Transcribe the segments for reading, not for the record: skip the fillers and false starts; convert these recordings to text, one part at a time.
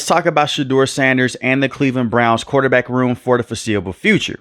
Let's talk about Shador Sanders and the Cleveland Browns quarterback room for the foreseeable future.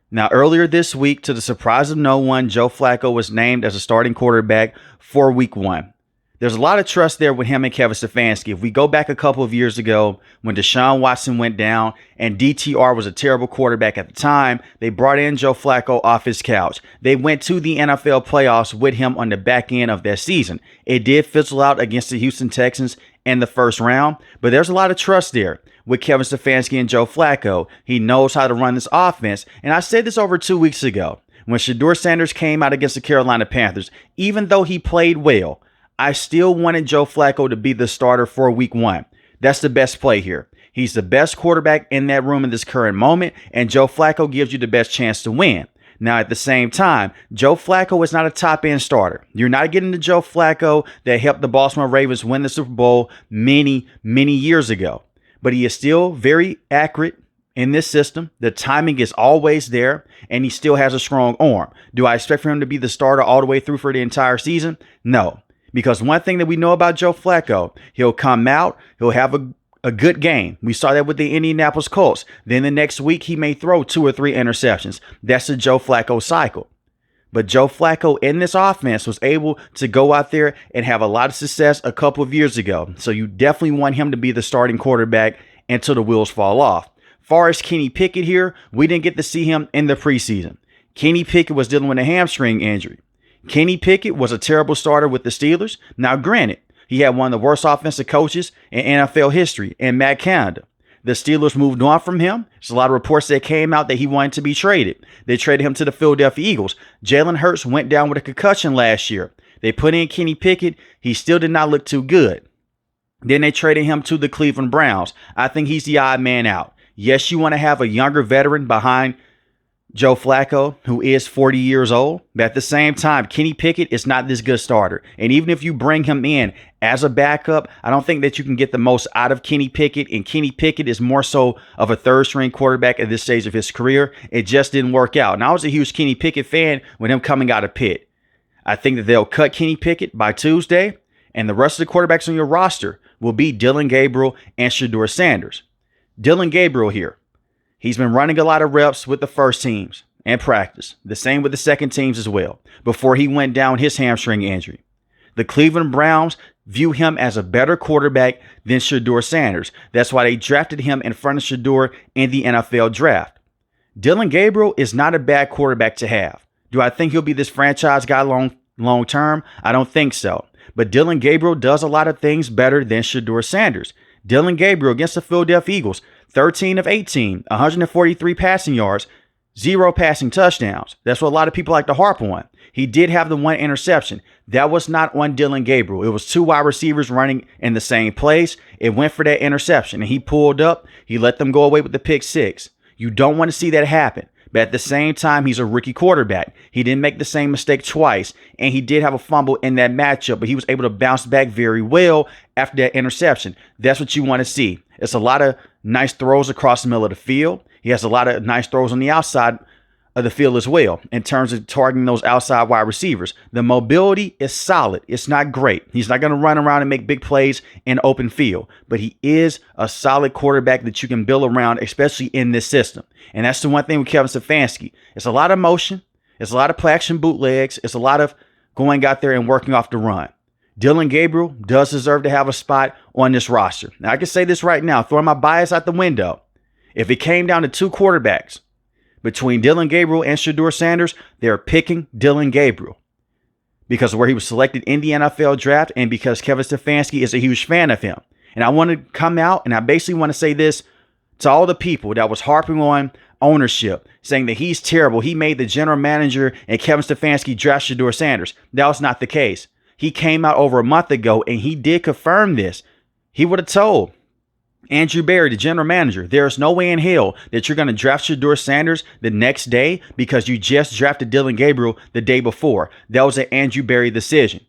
Now, earlier this week, to the surprise of no one, Joe Flacco was named as a starting quarterback for Week 1. There's a lot of trust there with him and Kevin Stefanski. If we go back a couple of years ago when Deshaun Watson went down and DTR was a terrible quarterback at the time, they brought in Joe Flacco off his couch. They went to the NFL playoffs with him on the back end of that season. It did fizzle out against the Houston Texans in the first round, but there's a lot of trust there with Kevin Stefanski and Joe Flacco. He knows how to run this offense. And I said this over 2 weeks ago when Shador Sanders came out against the Carolina Panthers. Even though he played well, I still wanted Joe Flacco to be the starter for Week 1. That's the best play here. He's the best quarterback in that room in this current moment, and Joe Flacco gives you the best chance to win. Now, at the same time, Joe Flacco is not a top-end starter. You're not getting the Joe Flacco that helped the Baltimore Ravens win the Super Bowl many, many years ago. But he is still very accurate in this system. The timing is always there, and he still has a strong arm. Do I expect for him to be the starter all the way through for the entire season? No. Because one thing that we know about Joe Flacco, he'll come out, he'll have a good game. We saw that with the Indianapolis Colts. Then the next week, he may throw 2 or 3 interceptions. That's the Joe Flacco cycle. But Joe Flacco in this offense was able to go out there and have a lot of success a couple of years ago. So you definitely want him to be the starting quarterback until the wheels fall off. Far as Kenny Pickett here, we didn't get to see him in the preseason. Kenny Pickett was dealing with a hamstring injury. Kenny Pickett was a terrible starter with the Steelers. Now, granted, he had one of the worst offensive coaches in NFL history in Matt Canada. The Steelers moved on from him. There's a lot of reports that came out that he wanted to be traded. They traded him to the Philadelphia Eagles. Jalen Hurts went down with a concussion last year. They put in Kenny Pickett. He still did not look too good. Then they traded him to the Cleveland Browns. I think he's the odd man out. Yes, you want to have a younger veteran behind Joe Flacco, who is 40 years old. But at the same time, Kenny Pickett is not this good starter. And even if you bring him in as a backup, I don't think that you can get the most out of Kenny Pickett. And Kenny Pickett is more so of a third-string quarterback at this stage of his career. It just didn't work out. And I was a huge Kenny Pickett fan with him coming out of Pitt. I think that they'll cut Kenny Pickett by Tuesday. And the rest of the quarterbacks on your roster will be Dillon Gabriel and Shador Sanders. Dillon Gabriel here. He's been running a lot of reps with the first teams and practice. The same with the second teams as well, before he went down his hamstring injury. The Cleveland Browns view him as a better quarterback than Shador Sanders. That's why they drafted him in front of Shedeur in the NFL draft. Dillon Gabriel is not a bad quarterback to have. Do I think he'll be this franchise guy long term? I don't think so. But Dillon Gabriel does a lot of things better than Shador Sanders. Dillon Gabriel against the Philadelphia Eagles, 13 of 18, 143 passing yards, 0 passing touchdowns. That's what a lot of people like to harp on. He did have the 1 interception. That was not on Dillon Gabriel. It was 2 wide receivers running in the same place. It went for that interception, and he pulled up. He let them go away with the pick 6. You don't want to see that happen. But at the same time, he's a rookie quarterback. He didn't make the same mistake twice, and he did have a fumble in that matchup, but he was able to bounce back very well after that interception. That's what you want to see. It's a lot of nice throws across the middle of the field. He has a lot of nice throws on the outside of the field as well in terms of targeting those outside wide receivers. The mobility is solid. It's not great. He's not going to run around and make big plays in open field, but he is a solid quarterback that you can build around, especially in this system. And that's the one thing with Kevin Stefanski. It's a lot of motion. It's a lot of play action bootlegs. It's a lot of going out there and working off the run. Dillon Gabriel does deserve to have a spot on this roster. Now, I can say this right now, throwing my bias out the window. If it came down to 2 quarterbacks between Dillon Gabriel and Shador Sanders, they're picking Dillon Gabriel because of where he was selected in the NFL draft and because Kevin Stefanski is a huge fan of him. And I want to come out and I basically want to say this to all the people that was harping on ownership, saying that he's terrible. He made the general manager and Kevin Stefanski draft Shador Sanders. That was not the case. He came out over a month ago and he did confirm this. He would have told Andrew Berry, the general manager, there is no way in hell that you're going to draft Shador Sanders the next day because you just drafted Dillon Gabriel the day before. That was an Andrew Berry decision.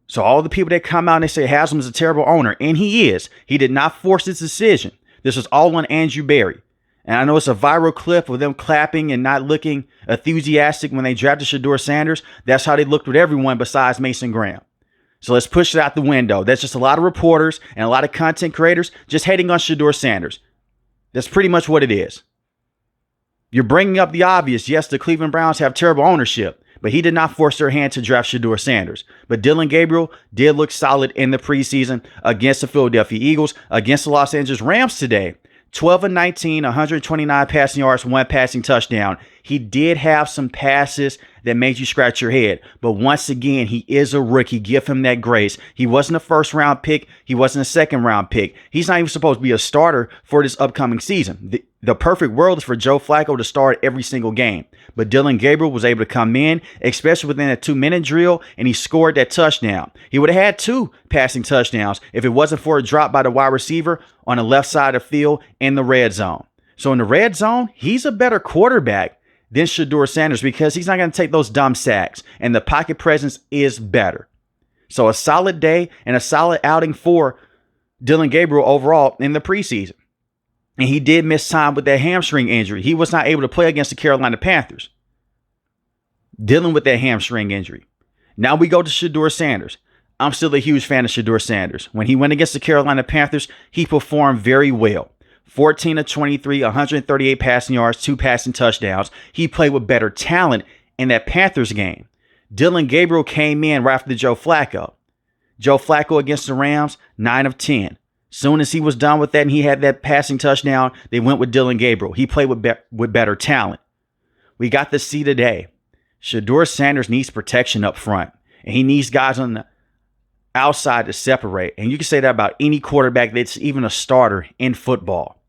So all the people that come out and they say Haslam is a terrible owner, and he is. He did not force this decision. This was all on Andrew Berry. And I know it's a viral clip of them clapping and not looking enthusiastic when they drafted Shador Sanders. That's how they looked with everyone besides Mason Graham. So let's push it out the window. That's just a lot of reporters and a lot of content creators just hating on Shador Sanders. That's pretty much what it is. You're bringing up the obvious. Yes, the Cleveland Browns have terrible ownership, but he did not force their hand to draft Shador Sanders. But Dillon Gabriel did look solid in the preseason against the Philadelphia Eagles, against the Los Angeles Rams today. 12 and 19, 129 passing yards, 1 passing touchdown. He did have some passes that made you scratch your head. But once again, he is a rookie. Give him that grace. He wasn't a first-round pick. He wasn't a second-round pick. He's not even supposed to be a starter for this upcoming season. The perfect world is for Joe Flacco to start every single game. But Dillon Gabriel was able to come in, especially within a 2-minute drill, and he scored that touchdown. He would have had 2 passing touchdowns if it wasn't for a drop by the wide receiver on the left side of the field in the red zone. So in the red zone, he's a better quarterback than Shador Sanders because he's not going to take those dumb sacks, and the pocket presence is better. So a solid day and a solid outing for Dillon Gabriel overall in the preseason. And he did miss time with that hamstring injury. He was not able to play against the Carolina Panthers, dealing with that hamstring injury. Now we go to Shador Sanders. I'm still a huge fan of Shador Sanders. When he went against the Carolina Panthers, he performed very well. 14 of 23, 138 passing yards, 2 passing touchdowns. He played with better talent in that Panthers game. Dillon Gabriel came in right after Joe Flacco. Joe Flacco against the Rams, 9 of 10. Soon as he was done with that and he had that passing touchdown, they went with Dillon Gabriel. He played with better talent. We got to see today. Shador Sanders needs protection up front, and he needs guys on the outside to separate. And you can say that about any quarterback that's even a starter in football.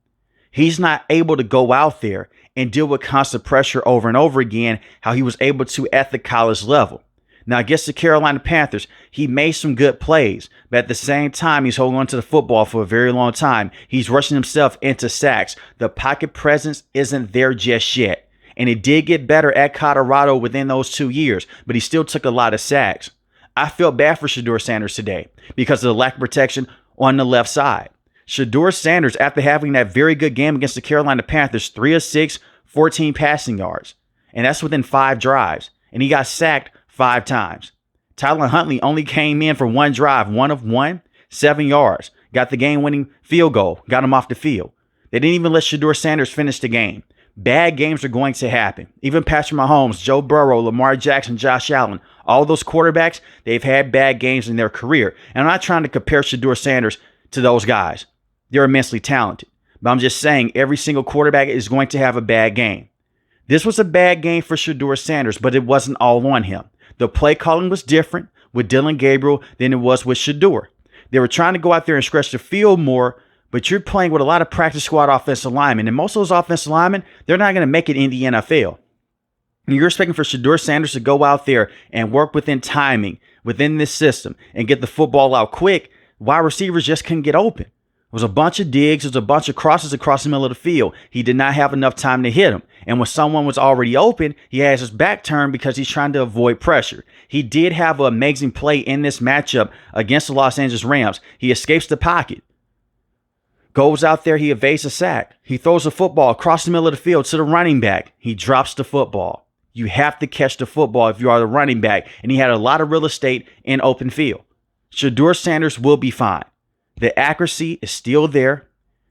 He's not able to go out there and deal with constant pressure over and over again, how he was able to at the college level. Now, against the Carolina Panthers, he made some good plays, but at the same time, he's holding on to the football for a very long time. He's rushing himself into sacks. The pocket presence isn't there just yet. And it did get better at Colorado within those 2 years, but he still took a lot of sacks. I felt bad for Shador Sanders today because of the lack of protection on the left side. Shador Sanders, after having that very good game against the Carolina Panthers, 3 of 6, 14 passing yards. And that's within 5 drives. And he got sacked 5 times. Tyler Huntley only came in for 1 drive, 1 of 1, 7 yards. Got the game-winning field goal, got him off the field. They didn't even let Shador Sanders finish the game. Bad games are going to happen. Even Patrick Mahomes, Joe Burrow, Lamar Jackson, Josh Allen, all those quarterbacks, they've had bad games in their career. And I'm not trying to compare Shador Sanders to those guys. They're immensely talented. But I'm just saying every single quarterback is going to have a bad game. This was a bad game for Shador Sanders, but it wasn't all on him. The play calling was different with Dillon Gabriel than it was with Shedeur. They were trying to go out there and stretch the field more, but you're playing with a lot of practice squad offensive linemen, and most of those offensive linemen, they're not going to make it in the NFL. And you're expecting for Shador Sanders to go out there and work within timing, within this system, and get the football out quick. Wide receivers just couldn't get open. It was a bunch of digs. It was a bunch of crosses across the middle of the field. He did not have enough time to hit him. And when someone was already open, he has his back turned because he's trying to avoid pressure. He did have an amazing play in this matchup against the Los Angeles Rams. He escapes the pocket, goes out there, he evades a sack. He throws the football across the middle of the field to the running back. He drops the football. You have to catch the football if you are the running back. And he had a lot of real estate in open field. Shador Sanders will be fine. The accuracy is still there.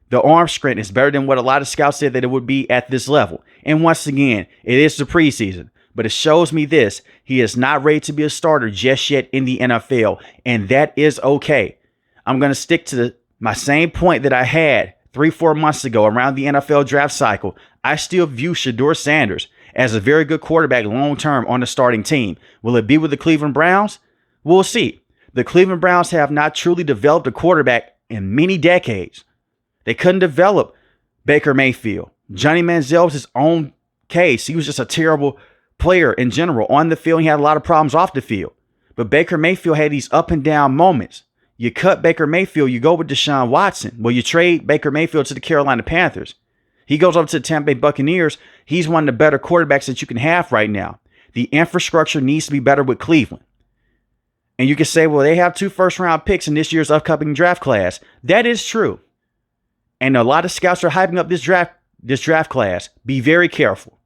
The arm strength is better than what a lot of scouts said that it would be at this level. And once again, it is the preseason. But it shows me this. He is not ready to be a starter just yet in the NFL. And that is okay. I'm going to stick to my same point that I had 3-4 months ago around the NFL draft cycle. I still view Shador Sanders as a very good quarterback long-term on the starting team. Will it be with the Cleveland Browns? We'll see. The Cleveland Browns have not truly developed a quarterback in many decades. They couldn't develop Baker Mayfield. Johnny Manziel was his own case. He was just a terrible player in general. On the field, he had a lot of problems off the field. But Baker Mayfield had these up and down moments. You cut Baker Mayfield, you go with Deshaun Watson. Well, you trade Baker Mayfield to the Carolina Panthers. He goes up to the Tampa Bay Buccaneers. He's one of the better quarterbacks that you can have right now. The infrastructure needs to be better with Cleveland. And you can say, well, they have 2 first-round picks in this year's upcoming draft class. That is true. And a lot of scouts are hyping up this draft class. Be very careful.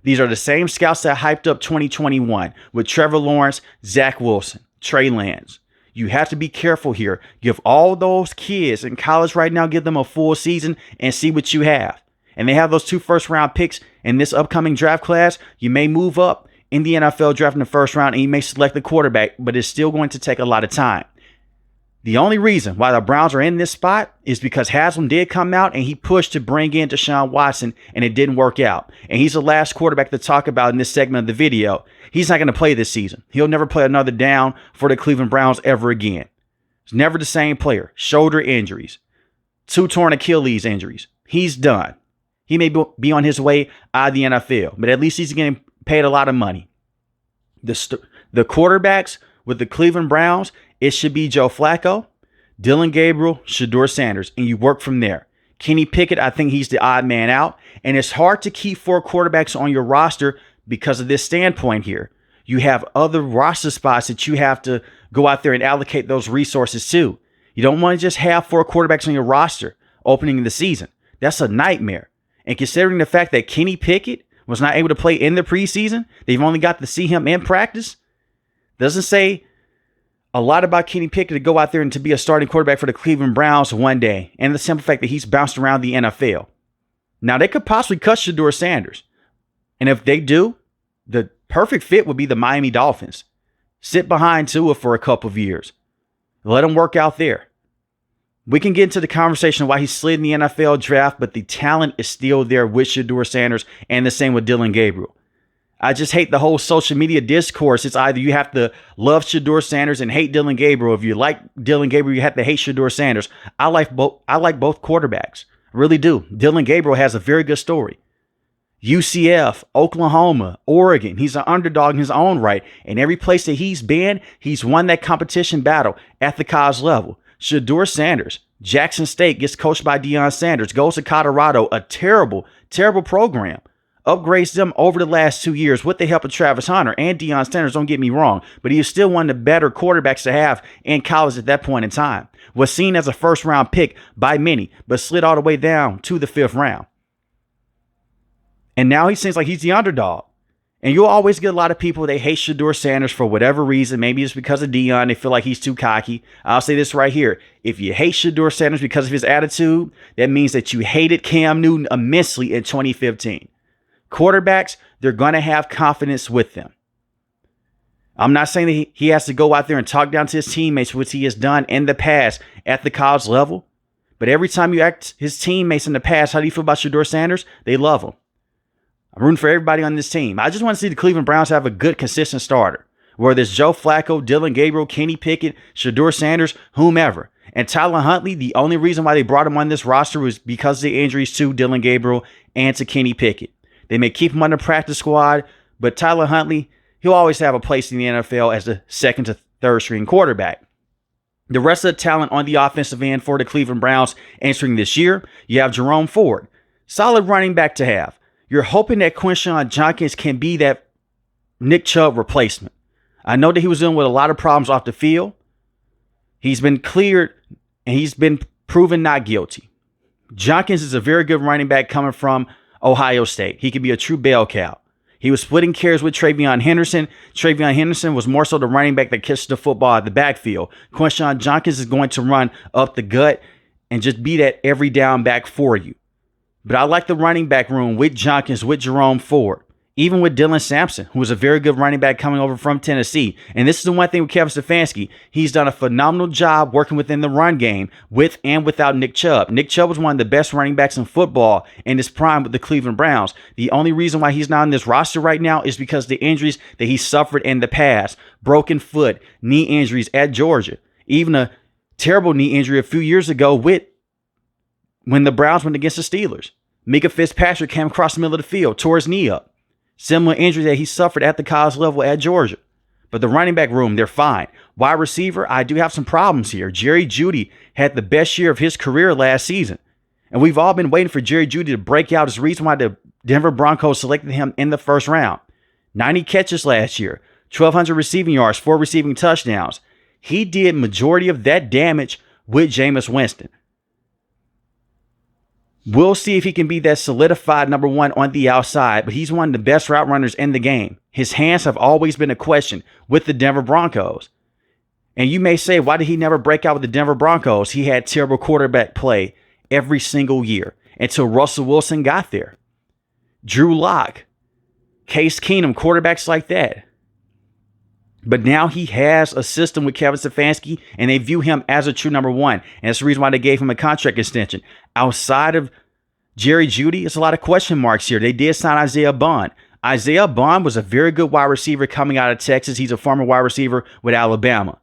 These are the same scouts that hyped up 2021 with Trevor Lawrence, Zach Wilson, Trey Lance. You have to be careful here. Give all those kids in college right now, give them a full season and see what you have. And they have those 2 first-round picks in this upcoming draft class. You may move up in the NFL draft in the first round and you may select the quarterback, but it's still going to take a lot of time. The only reason why the Browns are in this spot is because Haslam did come out and he pushed to bring in Deshaun Watson and it didn't work out. And he's the last quarterback to talk about in this segment of the video. He's not going to play this season. He'll never play another down for the Cleveland Browns ever again. He's never the same player. Shoulder injuries, 2 torn Achilles injuries. He's done. He may be on his way out of the NFL, but at least he's getting paid a lot of money. The quarterbacks with the Cleveland Browns, it should be Joe Flacco, Dillon Gabriel, Shador Sanders, and you work from there. Kenny Pickett, I think he's the odd man out, and it's hard to keep 4 quarterbacks on your roster because of this standpoint here. You have other roster spots that you have to go out there and allocate those resources to. You don't want to just have 4 quarterbacks on your roster opening the season. That's a nightmare. And considering the fact that Kenny Pickett was not able to play in the preseason, they've only got to see him in practice, doesn't say a lot about Kenny Pickett to go out there and to be a starting quarterback for the Cleveland Browns one day, and the simple fact that he's bounced around the NFL. Now, they could possibly cut Shador Sanders. And if they do, the perfect fit would be the Miami Dolphins. Sit behind Tua for a couple of years. Let him work out there. We can get into the conversation of why he slid in the NFL draft, but the talent is still there with Shador Sanders, and the same with Dillon Gabriel. I just hate the whole social media discourse. It's either you have to love Shador Sanders and hate Dillon Gabriel. If you like Dillon Gabriel, you have to hate Shador Sanders. I like both quarterbacks. I really do. Dillon Gabriel has a very good story. UCF, Oklahoma, Oregon. He's an underdog in his own right. And every place that he's been, he's won that competition battle at the college level. Shador Sanders, Jackson State, gets coached by Deion Sanders, goes to Colorado, a terrible, terrible program. Upgrades them over the last 2 years with the help of Travis Hunter and Deion Sanders, don't get me wrong, but he is still one of the better quarterbacks to have in college at that point in time. Was seen as a first-round pick by many, but slid all the way down to the 5th round. And now he seems like he's the underdog. And you'll always get a lot of people, they hate Shador Sanders for whatever reason. Maybe it's because of Deion. They feel like he's too cocky. I'll say this right here. If you hate Shador Sanders because of his attitude, that means that you hated Cam Newton immensely in 2015. Quarterbacks, they're going to have confidence with them. I'm not saying that he has to go out there and talk down to his teammates, which he has done in the past at the college level. But every time you act his teammates in the past, how do you feel about Shador Sanders? They love him. I'm rooting for everybody on this team. I just want to see the Cleveland Browns have a good, consistent starter. Whether it's Joe Flacco, Dillon Gabriel, Kenny Pickett, Shador Sanders, whomever. And Tyler Huntley, the only reason why they brought him on this roster was because of the injuries to Dillon Gabriel and to Kenny Pickett. They may keep him on the practice squad, but Tyler Huntley, he'll always have a place in the NFL as the 2nd to 3rd string quarterback. The rest of the talent on the offensive end for the Cleveland Browns entering this year, you have Jerome Ford. Solid running back to have. You're hoping that Quinshon Judkins can be that Nick Chubb replacement. I know that he was dealing with a lot of problems off the field. He's been cleared and he's been proven not guilty. Judkins is a very good running back coming from Ohio State. He could be a true bell cow. He was splitting carries with Travion Henderson. Travion Henderson was more so the running back that catches the football at the backfield. Quinshon Judkins is going to run up the gut and just be that every down back for you. But I like the running back room with Judkins, with Jerome Ford, even with Dylan Sampson, who is a very good running back coming over from Tennessee. And this is the one thing with Kevin Stefanski. He's done a phenomenal job working within the run game with and without Nick Chubb. Nick Chubb was one of the best running backs in football in his prime with the Cleveland Browns. The only reason why he's not on this roster right now is because of the injuries that he suffered in the past. Broken foot, knee injuries at Georgia. Even a terrible knee injury a few years ago when the Browns went against the Steelers. Mika Fitzpatrick came across the middle of the field, tore his knee up. Similar injury that he suffered at the college level at Georgia. But the running back room, they're fine. Wide receiver, I do have some problems here. Jerry Jeudy had the best year of his career last season. And we've all been waiting for Jerry Jeudy to break out. It's the reason why the Denver Broncos selected him in the 1st round. 90 catches last year, 1,200 receiving yards, 4 receiving touchdowns. He did majority of that damage with Jameis Winston. We'll see if he can be that solidified number 1 on the outside, but he's one of the best route runners in the game. His hands have always been a question with the Denver Broncos. And you may say, why did he never break out with the Denver Broncos? He had terrible quarterback play every single year until Russell Wilson got there. Drew Lock, Case Keenum, quarterbacks like that. But now he has a system with Kevin Stefanski, and they view him as a true number one. And that's the reason why they gave him a contract extension. Outside of Jerry Jeudy, it's a lot of question marks here. They did sign Isaiah Bond. Isaiah Bond was a very good wide receiver coming out of Texas. He's a former wide receiver with Alabama.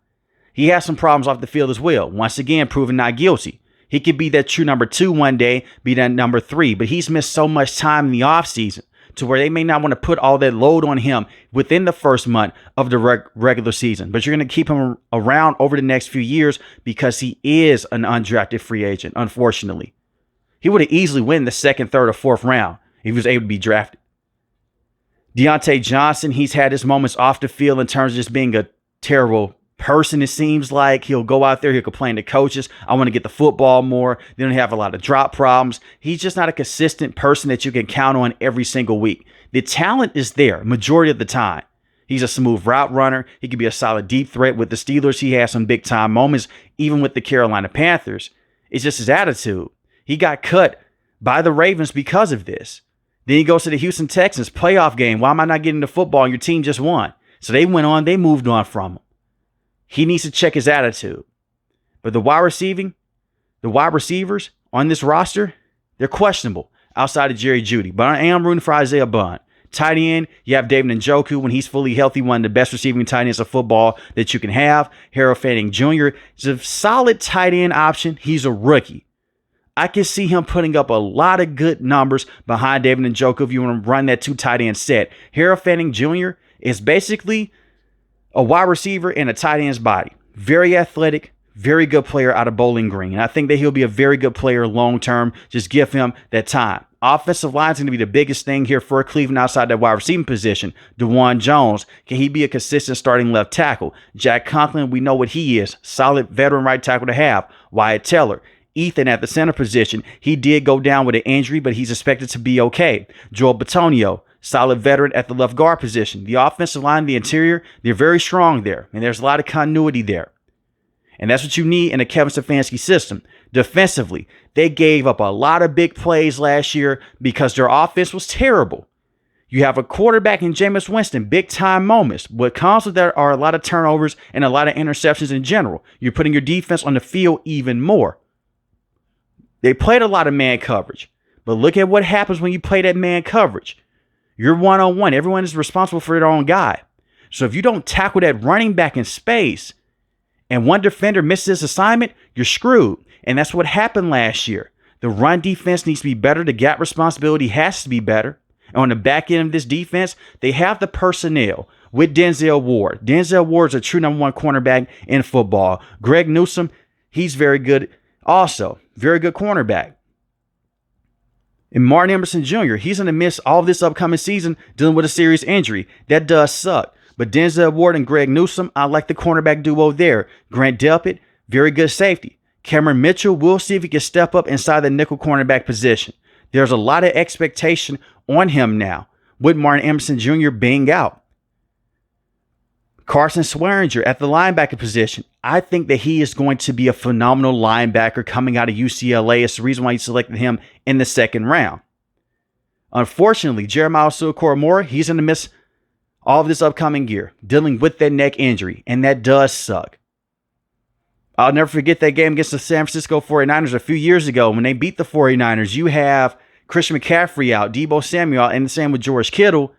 He has some problems off the field as well. Once again, proven not guilty. He could be that true number 2 one day, be that number 3, but he's missed so much time in the offseason to where they may not want to put all that load on him within the first month of the regular season. But you're going to keep him around over the next few years because he is an undrafted free agent, unfortunately. He would have easily won the 2nd, 3rd, or 4th round if he was able to be drafted. Deontay Johnson, he's had his moments off the field in terms of just being a terrible person. It seems like he'll go out there, he'll complain to coaches, I want to get the football more. They don't have a lot of drop problems. He's just not a consistent person that you can count on every single week. The talent is there majority of the time. He's a smooth route runner. He could be a solid deep threat with the Steelers. He has some big time moments, even with the Carolina Panthers. It's just his attitude. He got cut by the Ravens because of this. Then he goes to the Houston Texans playoff game. Why am I not getting the football? And your team just won. So they went on, they moved on from him. He needs to check his attitude. But the wide receivers on this roster, they're questionable outside of Jerry Jeudy. But I am rooting for Isaiah Bond. Tight end, you have David Njoku when he's fully healthy, one of the best receiving tight ends of football that you can have. Harold Fanning Jr. is a solid tight end option. He's a rookie. I can see him putting up a lot of good numbers behind David Njoku if you want to run that 2 tight end set. Harold Fanning Jr. is basically a wide receiver in a tight end's body. Very athletic, very good player out of Bowling Green. And I think that he'll be a very good player long term. Just give him that time. Offensive line is going to be the biggest thing here for Cleveland outside that wide receiving position. DeJuan Jones, can he be a consistent starting left tackle? Jack Conklin, we know what he is. Solid veteran right tackle to have. Wyatt Teller. Ethan at the center position. He did go down with an injury, but he's expected to be okay. Joel Bitonio, solid veteran at the left guard position. The offensive line, the interior, they're very strong there. And there's a lot of continuity there. And that's what you need in a Kevin Stefanski system. Defensively, they gave up a lot of big plays last year because their offense was terrible. You have a quarterback in Jameis Winston, big time moments. What comes with that are a lot of turnovers and a lot of interceptions in general. You're putting your defense on the field even more. They played a lot of man coverage. But look at what happens when you play that man coverage. You're one-on-one. Everyone is responsible for their own guy. So if you don't tackle that running back in space and one defender misses his assignment, you're screwed. And that's what happened last year. The run defense needs to be better. The gap responsibility has to be better. And on the back end of this defense, they have the personnel with Denzel Ward. Denzel Ward is a true number 1 cornerback in football. Greg Newsome, he's very good also. Very good cornerback. And Martin Emerson Jr., he's going to miss all this upcoming season dealing with a serious injury. That does suck. But Denzel Ward and Greg Newsome, I like the cornerback duo there. Grant Delpit, very good safety. Cameron Mitchell, we'll see if he can step up inside the nickel cornerback position. There's a lot of expectation on him now with Martin Emerson Jr. being out. Carson Swearinger at the linebacker position. I think that he is going to be a phenomenal linebacker coming out of UCLA. It's the reason why you selected him in the 2nd round. Unfortunately, Jeremiah Owusu-Koramoah, he's going to miss all of this upcoming year, dealing with that neck injury, and that does suck. I'll never forget that game against the San Francisco 49ers a few years ago when they beat the 49ers. You have Christian McCaffrey out, Deebo Samuel, and the same with George Kittle.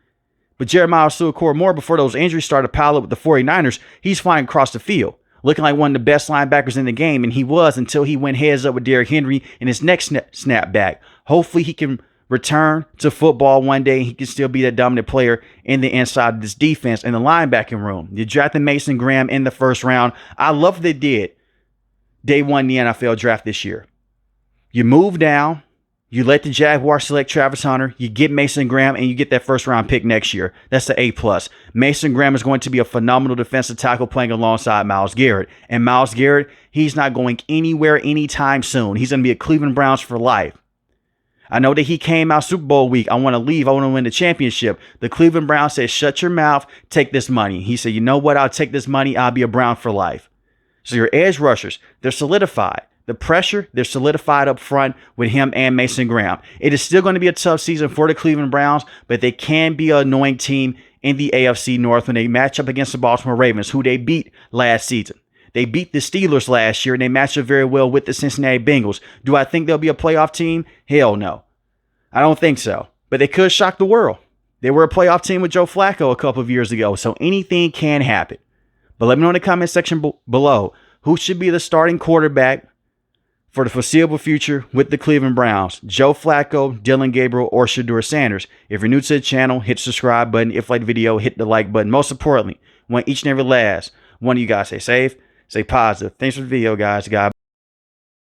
But Jeremiah Owusu-Koramoah, before those injuries started to pile up with the 49ers, he's flying across the field, looking like one of the best linebackers in the game, and he was until he went heads up with Derrick Henry in his next snap back. Hopefully he can return to football one day and he can still be that dominant player in the inside of this defense in the linebacking room. You drafted Mason Graham in the 1st round. I love what they did day 1 in the NFL draft this year. You move down. You let the Jaguars select Travis Hunter, you get Mason Graham, and you get that 1st round pick next year. That's the A+. Mason Graham is going to be a phenomenal defensive tackle playing alongside Myles Garrett. And Myles Garrett, he's not going anywhere anytime soon. He's going to be a Cleveland Browns for life. I know that he came out Super Bowl week. I want to leave. I want to win the championship. The Cleveland Browns said, shut your mouth, take this money. He said, you know what? I'll take this money. I'll be a Brown for life. So your edge rushers, they're solidified. The pressure, they're solidified up front with him and Mason Graham. It is still going to be a tough season for the Cleveland Browns, but they can be an annoying team in the AFC North when they match up against the Baltimore Ravens, who they beat last season. They beat the Steelers last year, and they matched up very well with the Cincinnati Bengals. Do I think they'll be a playoff team? Hell no. I don't think so. But they could shock the world. They were a playoff team with Joe Flacco a couple of years ago, so anything can happen. But let me know in the comment section below who should be the starting quarterback for the foreseeable future with the Cleveland Browns. Joe Flacco, Dillon Gabriel, or Shador Sanders. If you're new to the channel, hit the subscribe button. If you like the video, hit the like button. Most importantly, want each and every last one of you guys stay safe, stay positive. Thanks for the video, guys.